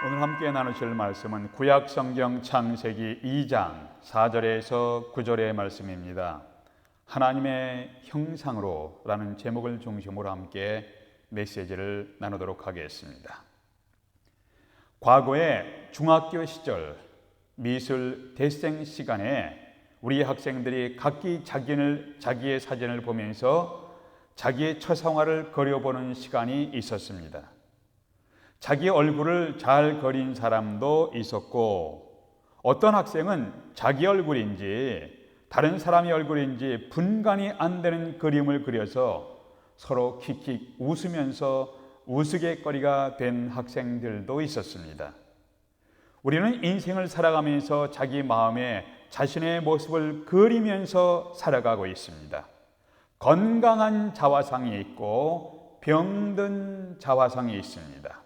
오늘 함께 나누실 말씀은 구약성경 창세기 2장 4절에서 9절의 말씀입니다. 하나님의 형상으로 라는 제목을 중심으로 함께 메시지를 나누도록 하겠습니다. 과거에 중학교 시절 미술 대생 시간에 우리 학생들이 각기 자기의 사진을 보면서 자기의 처생활을 그려보는 시간이 있었습니다. 자기 얼굴을 잘 그린 사람도 있었고, 어떤 학생은 자기 얼굴인지 다른 사람의 얼굴인지 분간이 안 되는 그림을 그려서 서로 킥킥 웃으면서 우스갯거리가 된 학생들도 있었습니다. 우리는 인생을 살아가면서 자기 마음에 자신의 모습을 그리면서 살아가고 있습니다. 건강한 자화상이 있고 병든 자화상이 있습니다.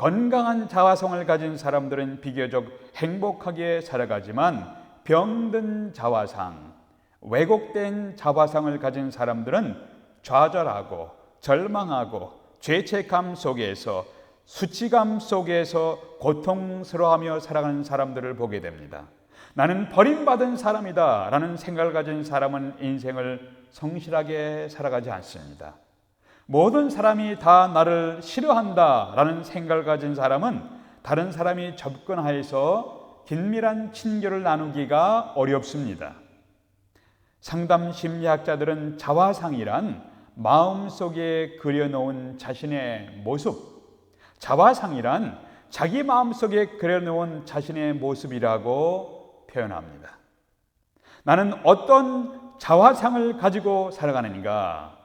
건강한 자화상을 가진 사람들은 비교적 행복하게 살아가지만 병든 자화상, 왜곡된 자화상을 가진 사람들은 좌절하고 절망하고 죄책감 속에서 수치감 속에서 고통스러워하며 살아가는 사람들을 보게 됩니다. 나는 버림받은 사람이다 라는 생각을 가진 사람은 인생을 성실하게 살아가지 않습니다. 모든 사람이 다 나를 싫어한다 라는 생각을 가진 사람은 다른 사람이 접근하여서 긴밀한 친교를 나누기가 어렵습니다. 상담 심리학자들은 자화상이란 마음속에 그려놓은 자신의 모습, 자화상이란 자기 마음속에 그려놓은 자신의 모습이라고 표현합니다. 나는 어떤 자화상을 가지고 살아가는가?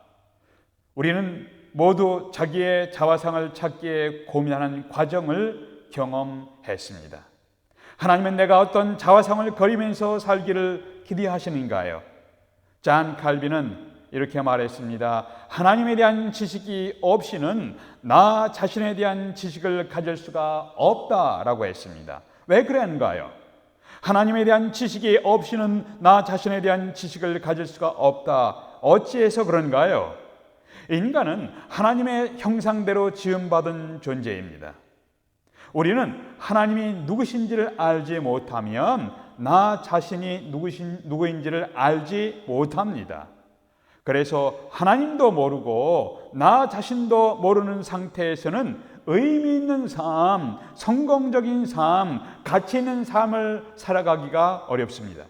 우리는 모두 자기의 자화상을 찾기에 고민하는 과정을 경험했습니다. 하나님은 내가 어떤 자화상을 그리면서 살기를 기대하시는가요? 잔 칼빈은 이렇게 말했습니다. 하나님에 대한 지식이 없이는 나 자신에 대한 지식을 가질 수가 없다라고 했습니다. 왜 그랬는가요? 하나님에 대한 지식이 없이는 나 자신에 대한 지식을 가질 수가 없다. 어찌해서 그런가요? 인간은 하나님의 형상대로 지음받은 존재입니다. 우리는 하나님이 누구신지를 알지 못하면 나 자신이 누구인지를 알지 못합니다. 그래서 하나님도 모르고 나 자신도 모르는 상태에서는 의미 있는 삶, 성공적인 삶, 가치 있는 삶을 살아가기가 어렵습니다.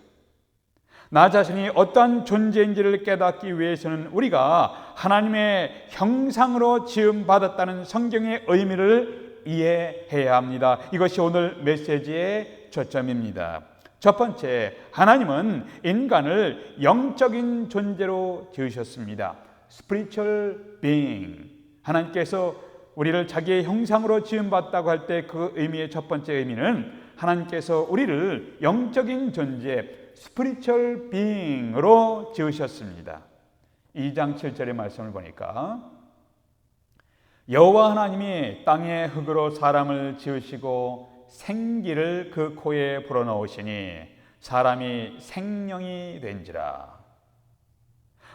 나 자신이 어떠한 존재인지를 깨닫기 위해서는 우리가 하나님의 형상으로 지음받았다는 성경의 의미를 이해해야 합니다. 이것이 오늘 메시지의 초점입니다. 첫 번째, 하나님은 인간을 영적인 존재로 지으셨습니다. Spiritual being. 하나님께서 우리를 자기의 형상으로 지음받았다고 할 때 그 의미의 첫 번째 의미는 하나님께서 우리를 영적인 존재, 스피리추얼 빙으로 지으셨습니다. 2장 7절의 말씀을 보니까 여호와 하나님이 땅의 흙으로 사람을 지으시고 생기를 그 코에 불어넣으시니 사람이 생명이 된지라.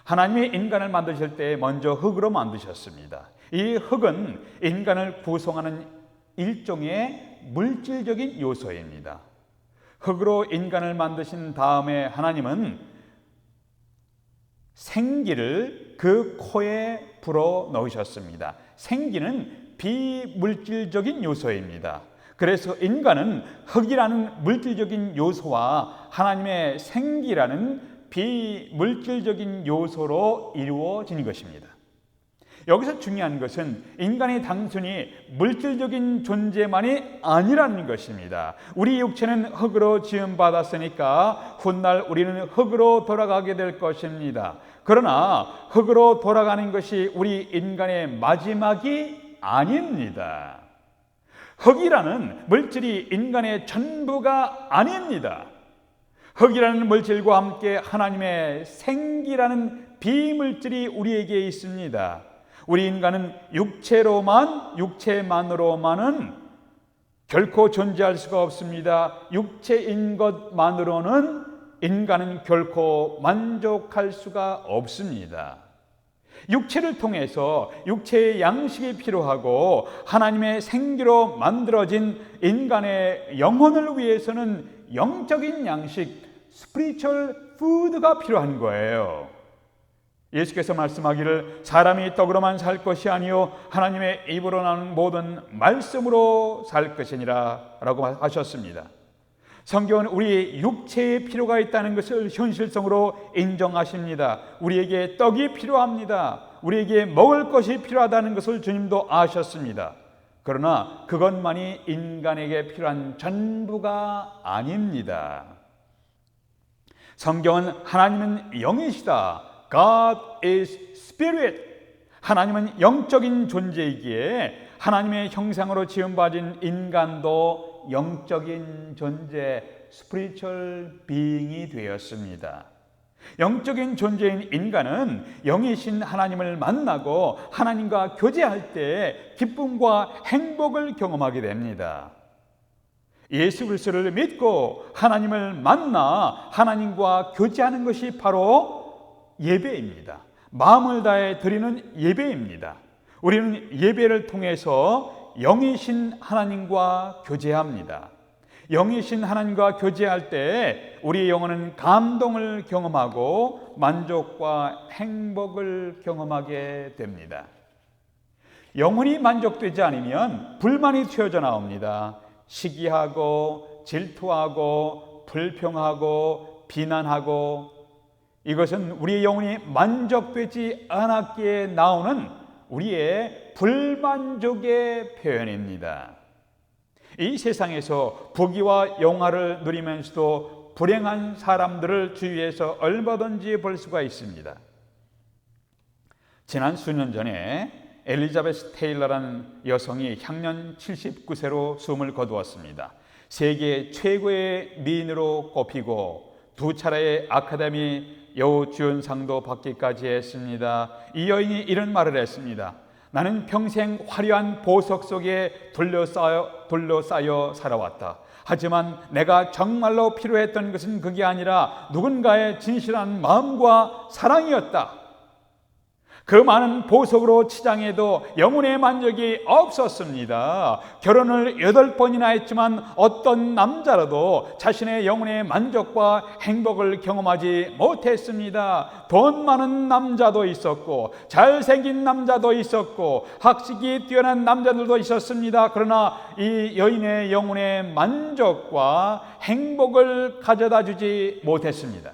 하나님이 인간을 만드실 때 먼저 흙으로 만드셨습니다. 이 흙은 인간을 구성하는 일종의 물질적인 요소입니다. 흙으로 인간을 만드신 다음에 하나님은 생기를 그 코에 불어 넣으셨습니다. 생기는 비물질적인 요소입니다. 그래서 인간은 흙이라는 물질적인 요소와 하나님의 생기라는 비물질적인 요소로 이루어진 것입니다. 여기서 중요한 것은 인간이 단순히 물질적인 존재만이 아니라는 것입니다. 우리 육체는 흙으로 지음받았으니까 훗날 우리는 흙으로 돌아가게 될 것입니다. 그러나 흙으로 돌아가는 것이 우리 인간의 마지막이 아닙니다. 흙이라는 물질이 인간의 전부가 아닙니다. 흙이라는 물질과 함께 하나님의 생기라는 비물질이 우리에게 있습니다. 우리 인간은 육체만으로만은 결코 존재할 수가 없습니다. 육체인 것만으로는 인간은 결코 만족할 수가 없습니다. 육체를 통해서 육체의 양식이 필요하고 하나님의 생기로 만들어진 인간의 영혼을 위해서는 영적인 양식, spiritual food가 필요한 거예요. 예수께서 말씀하기를 사람이 떡으로만 살 것이 아니요 하나님의 입으로 나오는 모든 말씀으로 살 것이니라 라고 하셨습니다. 성경은 우리 육체의 필요가 있다는 것을 현실성으로 인정하십니다. 우리에게 떡이 필요합니다. 우리에게 먹을 것이 필요하다는 것을 주님도 아셨습니다. 그러나 그것만이 인간에게 필요한 전부가 아닙니다. 성경은 하나님은 영이시다. God is Spirit. 하나님은 영적인 존재이기에 하나님의 형상으로 지음받은 인간도 영적인 존재, spiritual being이 되었습니다. 영적인 존재인 인간은 영이신 하나님을 만나고 하나님과 교제할 때 기쁨과 행복을 경험하게 됩니다. 예수 그리스도를 믿고 하나님을 만나 하나님과 교제하는 것이 바로 예배입니다. 마음을 다해 드리는 예배입니다. 우리는 예배를 통해서 영이신 하나님과 교제합니다. 영이신 하나님과 교제할 때 우리의 영혼은 감동을 경험하고 만족과 행복을 경험하게 됩니다. 영혼이 만족되지 않으면 불만이 튀어져 나옵니다. 시기하고 질투하고 불평하고 비난하고, 이것은 우리의 영혼이 만족되지 않았기에 나오는 우리의 불만족의 표현입니다. 이 세상에서 부귀와 영화를 누리면서도 불행한 사람들을 주위에서 얼마든지 볼 수가 있습니다. 지난 수년 전에 엘리자베스 테일러라는 여성이 향년 79세로 숨을 거두었습니다. 세계 최고의 미인으로 꼽히고 2차례의 아카데미 여우주연상도 받기까지 했습니다. 이 여인이 이런 말을 했습니다. 나는 평생 화려한 보석 속에 둘러싸여 살아왔다. 하지만 내가 정말로 필요했던 것은 그게 아니라 누군가의 진실한 마음과 사랑이었다. 그 많은 보석으로 치장해도 영혼의 만족이 없었습니다. 결혼을 8번이나 했지만 어떤 남자라도 자신의 영혼의 만족과 행복을 경험하지 못했습니다. 돈 많은 남자도 있었고 잘생긴 남자도 있었고 학식이 뛰어난 남자들도 있었습니다. 그러나 이 여인의 영혼의 만족과 행복을 가져다 주지 못했습니다.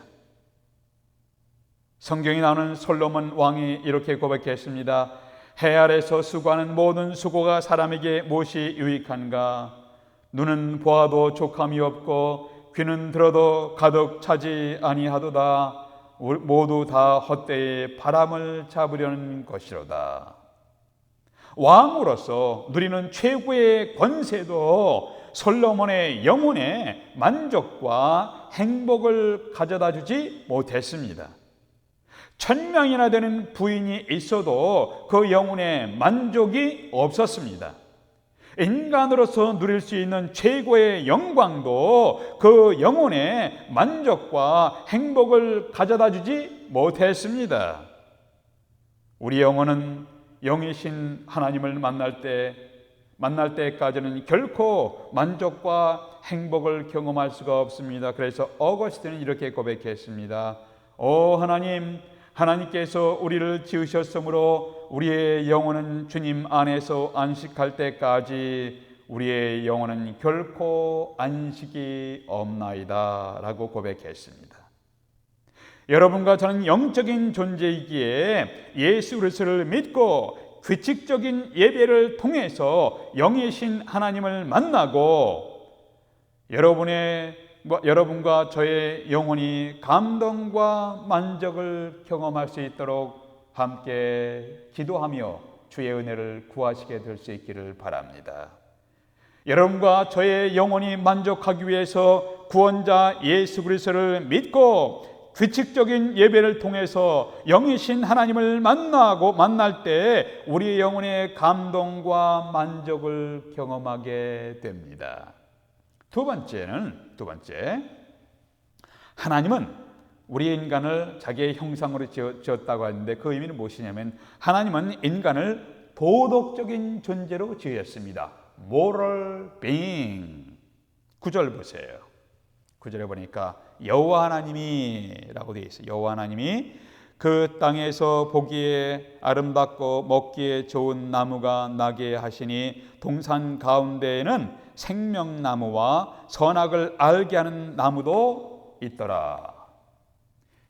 성경이 나오는 솔로몬 왕이 이렇게 고백했습니다. 해 아래서 수고하는 모든 수고가 사람에게 무엇이 유익한가? 눈은 보아도 족함이 없고 귀는 들어도 가득 차지 아니하도다. 모두 다 헛되이 바람을 잡으려는 것이로다. 왕으로서 누리는 최고의 권세도 솔로몬의 영혼의 만족과 행복을 가져다 주지 못했습니다. 1000명이나 되는 부인이 있어도 그 영혼의 만족이 없었습니다. 인간으로서 누릴 수 있는 최고의 영광도 그 영혼의 만족과 행복을 가져다 주지 못했습니다. 우리 영혼은 영이신 하나님을 만날 때까지는 결코 만족과 행복을 경험할 수가 없습니다. 그래서 어거스틴은 이렇게 고백했습니다. 오 하나님, 하나님께서 우리를 지으셨으므로 우리의 영혼은 주님 안에서 안식할 때까지 우리의 영혼은 결코 안식이 없나이다 라고 고백했습니다. 여러분과 저는 영적인 존재이기에 예수 그리스도를 믿고 규칙적인 예배를 통해서 영이신 하나님을 만나고 여러분과 저의 영혼이 감동과 만족을 경험할 수 있도록 함께 기도하며 주의 은혜를 구하시게 될 수 있기를 바랍니다. 여러분과 저의 영혼이 만족하기 위해서 구원자 예수 그리스도를 믿고 규칙적인 예배를 통해서 영이신 하나님을 만날 때 우리의 영혼의 감동과 만족을 경험하게 됩니다. 두 번째, 하나님은 우리 인간을 자기의 형상으로 지었다고 하는데 그 의미는 무엇이냐면 하나님은 인간을 도덕적인 존재로 지으셨습니다. moral being. 9절 보세요. 9절에 보니까 여호와 하나님이라고 되어 있어요. 여호와 하나님이 그 땅에서 보기에 아름답고 먹기에 좋은 나무가 나게 하시니 동산 가운데에는 생명나무와 선악을 알게 하는 나무도 있더라.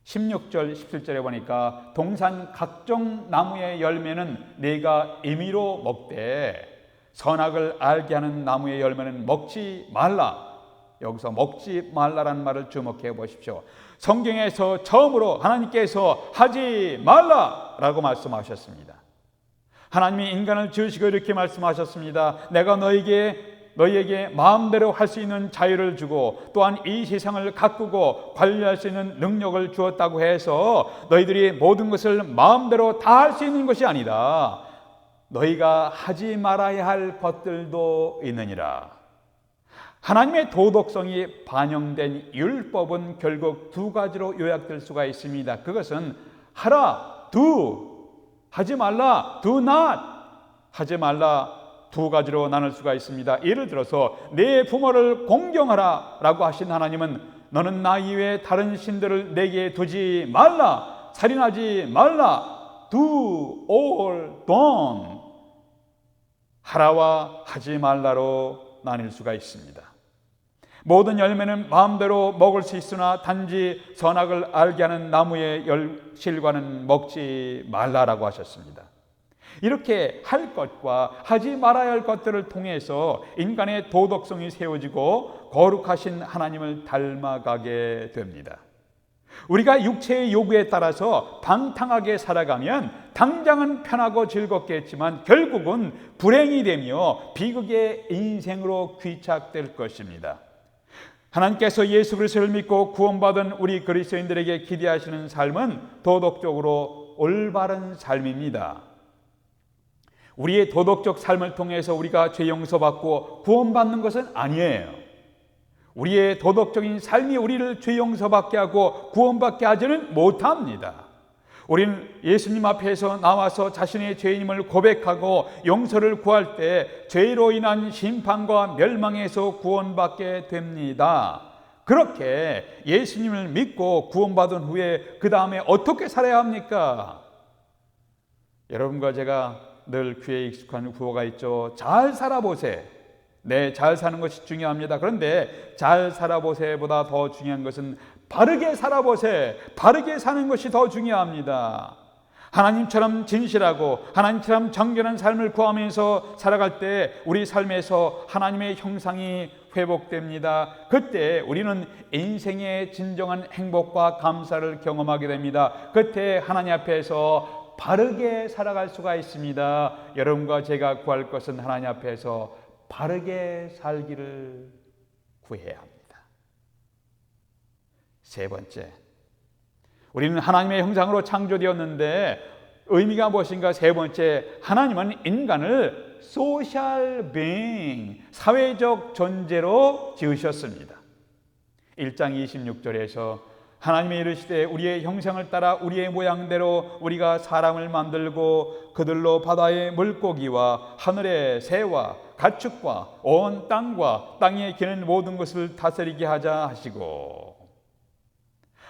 16절 17절에 보니까 동산 각종 나무의 열매는 네가 임의로 먹되 선악을 알게 하는 나무의 열매는 먹지 말라. 여기서 먹지 말라라는 말을 주목해 보십시오. 성경에서 처음으로 하나님께서 하지 말라라고 말씀하셨습니다. 하나님이 인간을 지으시고 이렇게 말씀하셨습니다. 내가 너희에게 마음대로 할 수 있는 자유를 주고 또한 이 세상을 가꾸고 관리할 수 있는 능력을 주었다고 해서 너희들이 모든 것을 마음대로 다 할 수 있는 것이 아니다. 너희가 하지 말아야 할 것들도 있느니라. 하나님의 도덕성이 반영된 율법은 결국 두 가지로 요약될 수가 있습니다. 그것은 하라, do, 하지 말라, do not, 하지 말라, 두 가지로 나눌 수가 있습니다. 예를 들어서 내 부모를 공경하라 라고 하신 하나님은 너는 나 이외에 다른 신들을 내게 두지 말라, 살인하지 말라, do or don't, 하라와 하지 말라로 나뉠 수가 있습니다. 모든 열매는 마음대로 먹을 수 있으나 단지 선악을 알게 하는 나무의 실과는 먹지 말라라고 하셨습니다. 이렇게 할 것과 하지 말아야 할 것들을 통해서 인간의 도덕성이 세워지고 거룩하신 하나님을 닮아가게 됩니다. 우리가 육체의 요구에 따라서 방탕하게 살아가면 당장은 편하고 즐겁겠지만 결국은 불행이 되며 비극의 인생으로 귀착될 것입니다. 하나님께서 예수 그리스도를 믿고 구원받은 우리 그리스도인들에게 기대하시는 삶은 도덕적으로 올바른 삶입니다. 우리의 도덕적 삶을 통해서 우리가 죄 용서받고 구원받는 것은 아니에요. 우리의 도덕적인 삶이 우리를 죄 용서받게 하고 구원받게 하지는 못합니다. 우리는 예수님 앞에서 나와서 자신의 죄인임을 고백하고 용서를 구할 때 죄로 인한 심판과 멸망에서 구원받게 됩니다. 그렇게 예수님을 믿고 구원받은 후에 그 다음에 어떻게 살아야 합니까? 여러분과 제가 늘 귀에 익숙한 구호가 있죠. 잘 살아보세. 네, 잘 사는 것이 중요합니다. 그런데 잘 살아보세보다 더 중요한 것은 바르게 살아보세. 바르게 사는 것이 더 중요합니다. 하나님처럼 진실하고 하나님처럼 정결한 삶을 구하면서 살아갈 때 우리 삶에서 하나님의 형상이 회복됩니다. 그때 우리는 인생의 진정한 행복과 감사를 경험하게 됩니다. 그때 하나님 앞에서 바르게 살아갈 수가 있습니다. 여러분과 제가 구할 것은 하나님 앞에서 바르게 살기를 구해야 합니다. 세 번째, 우리는 하나님의 형상으로 창조되었는데 의미가 무엇인가? 세 번째, 하나님은 인간을 소셜 being, 사회적 존재로 지으셨습니다. 1장 26절에서 하나님이 이르시되 우리의 형상을 따라 우리의 모양대로 우리가 사람을 만들고 그들로 바다의 물고기와 하늘의 새와 가축과 온 땅과 땅에 기는 모든 것을 다스리게 하자 하시고,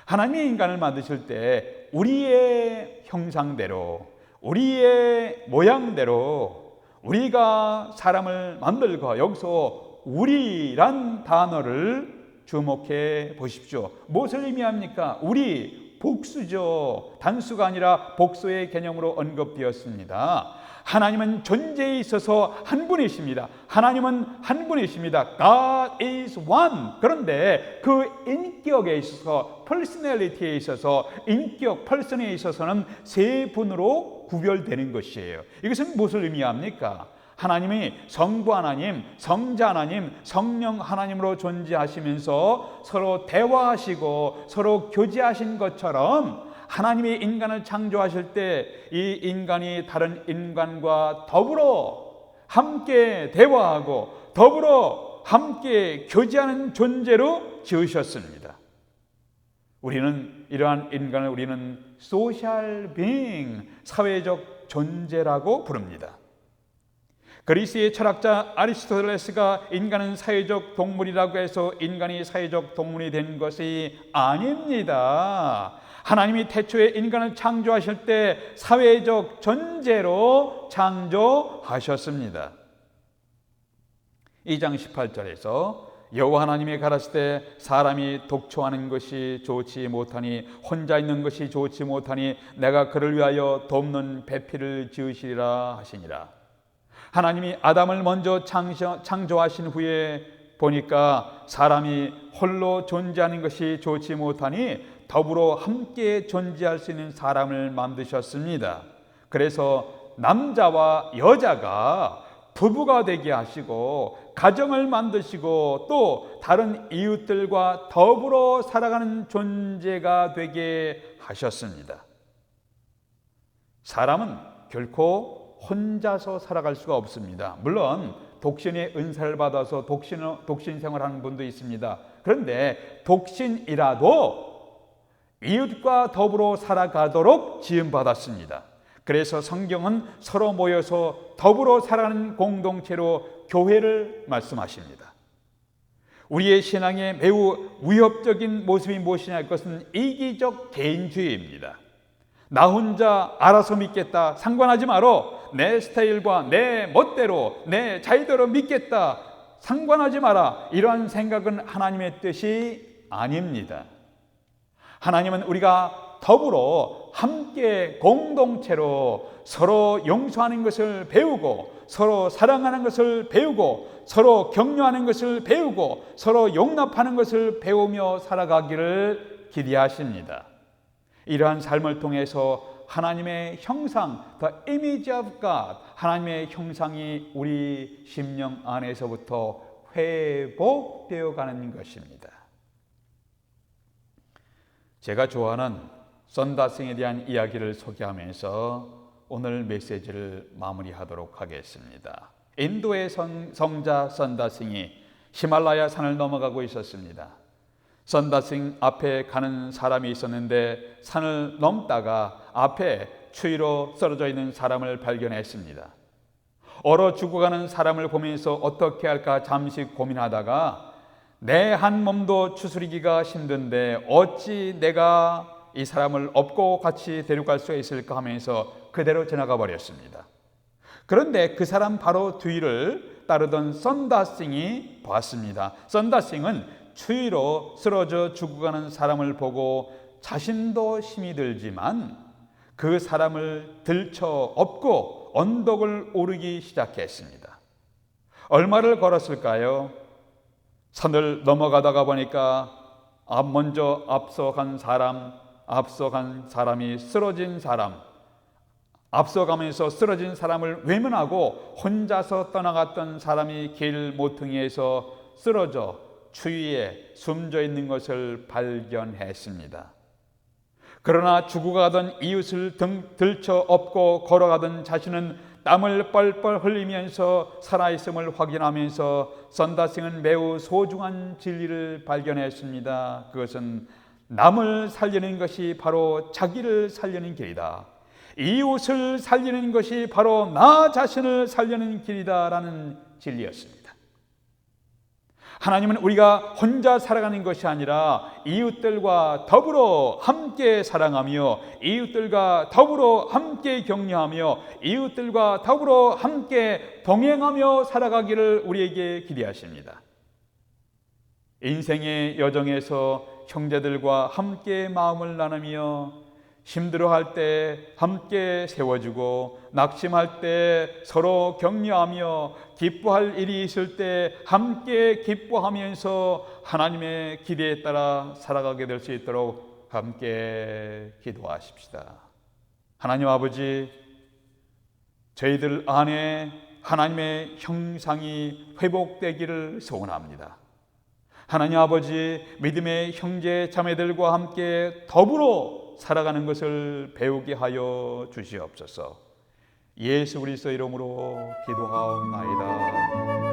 하나님이 인간을 만드실 때 우리의 형상대로 우리의 모양대로 우리가 사람을 만들고, 여기서 우리란 단어를 주목해 보십시오. 무엇을 의미합니까? 우리, 복수죠. 단수가 아니라 복수의 개념으로 언급되었습니다. 하나님은 존재에 있어서 한 분이십니다. 하나님은 한 분이십니다. God is one. 그런데 그 인격에 있어서, personality에 있어서, 인격, person에 있어서는 세 분으로 구별되는 것이에요. 이것은 무엇을 의미합니까? 하나님이 성부 하나님, 성자 하나님, 성령 하나님으로 존재하시면서 서로 대화하시고 서로 교제하신 것처럼 하나님이 인간을 창조하실 때 이 인간이 다른 인간과 더불어 함께 대화하고 더불어 함께 교제하는 존재로 지으셨습니다. 이러한 인간을 우리는 소셜 빙, 사회적 존재라고 부릅니다. 그리스의 철학자 아리스토텔레스가 인간은 사회적 동물이라고 해서 인간이 사회적 동물이 된 것이 아닙니다. 하나님이 태초에 인간을 창조하실 때 사회적 존재로 창조하셨습니다. 2장 18절에서 여호와 하나님이 가라사대 때 사람이 독초하는 것이 좋지 못하니 혼자 있는 것이 좋지 못하니 내가 그를 위하여 돕는 배필을 지으시리라 하시니라. 하나님이 아담을 먼저 창조하신 후에 보니까 사람이 홀로 존재하는 것이 좋지 못하니 더불어 함께 존재할 수 있는 사람을 만드셨습니다. 그래서 남자와 여자가 부부가 되게 하시고 가정을 만드시고 또 다른 이웃들과 더불어 살아가는 존재가 되게 하셨습니다. 사람은 결코 혼자서 살아갈 수가 없습니다. 물론 독신의 은사를 받아서 독신 생활하는 분도 있습니다. 그런데 독신이라도 이웃과 더불어 살아가도록 지음받았습니다. 그래서 성경은 서로 모여서 더불어 살아가는 공동체로 교회를 말씀하십니다. 우리의 신앙에 매우 위협적인 모습이 무엇이냐 할 것은 이기적 개인주의입니다. 나 혼자 알아서 믿겠다, 상관하지 마라, 내 스타일과 내 멋대로 내 자유대로 믿겠다, 상관하지 마라, 이러한 생각은 하나님의 뜻이 아닙니다. 하나님은 우리가 더불어 함께 공동체로 서로 용서하는 것을 배우고 서로 사랑하는 것을 배우고 서로 격려하는 것을 배우고 서로 용납하는 것을 배우며 살아가기를 기대하십니다. 이러한 삶을 통해서 하나님의 형상, the image of God, 하나님의 형상이 우리 심령 안에서부터 회복되어 가는 것입니다. 제가 좋아하는 썬다싱에 대한 이야기를 소개하면서 오늘 메시지를 마무리하도록 하겠습니다. 인도의 성자 썬다싱이 히말라야 산을 넘어가고 있었습니다. 썬다싱 앞에 가는 사람이 있었는데 산을 넘다가 앞에 추위로 쓰러져 있는 사람을 발견했습니다. 얼어 죽어가는 사람을 보면서 어떻게 할까 잠시 고민하다가 내 한 몸도 추스리기가 힘든데 어찌 내가 이 사람을 업고 같이 데려갈 수 있을까 하면서 그대로 지나가 버렸습니다. 그런데 그 사람 바로 뒤를 따르던 썬다싱이 봤습니다. 썬다싱은 추위로 쓰러져 죽어가는 사람을 보고 자신도 힘이 들지만 그 사람을 들쳐 업고 언덕을 오르기 시작했습니다. 얼마를 걸었을까요? 산을 넘어가다가 보니까 먼저 앞서간 사람이 쓰러진 사람, 앞서가면서 쓰러진 사람을 외면하고 혼자서 떠나갔던 사람이 길 모퉁이에서 쓰러져 추위에 숨져 있는 것을 발견했습니다. 그러나 죽어가던 이웃을 들쳐 업고 걸어가던 자신은 땀을 뻘뻘 흘리면서 살아있음을 확인하면서 썬다싱은 매우 소중한 진리를 발견했습니다. 그것은 남을 살리는 것이 바로 자기를 살리는 길이다. 이웃을 살리는 것이 바로 나 자신을 살리는 길이다라는 진리였습니다. 하나님은 우리가 혼자 살아가는 것이 아니라 이웃들과 더불어 함께 사랑하며 이웃들과 더불어 함께 격려하며 이웃들과 더불어 함께 동행하며 살아가기를 우리에게 기대하십니다. 인생의 여정에서 형제들과 함께 마음을 나누며 힘들어할 때 함께 세워주고 낙심할 때 서로 격려하며 기뻐할 일이 있을 때 함께 기뻐하면서 하나님의 기대에 따라 살아가게 될 수 있도록 함께 기도하십시다. 하나님 아버지, 저희들 안에 하나님의 형상이 회복되기를 소원합니다. 하나님 아버지, 믿음의 형제 자매들과 함께 더불어 살아가는 것을 배우게 하여 주시옵소서. 예수 그리스도 이름으로 기도하옵나이다.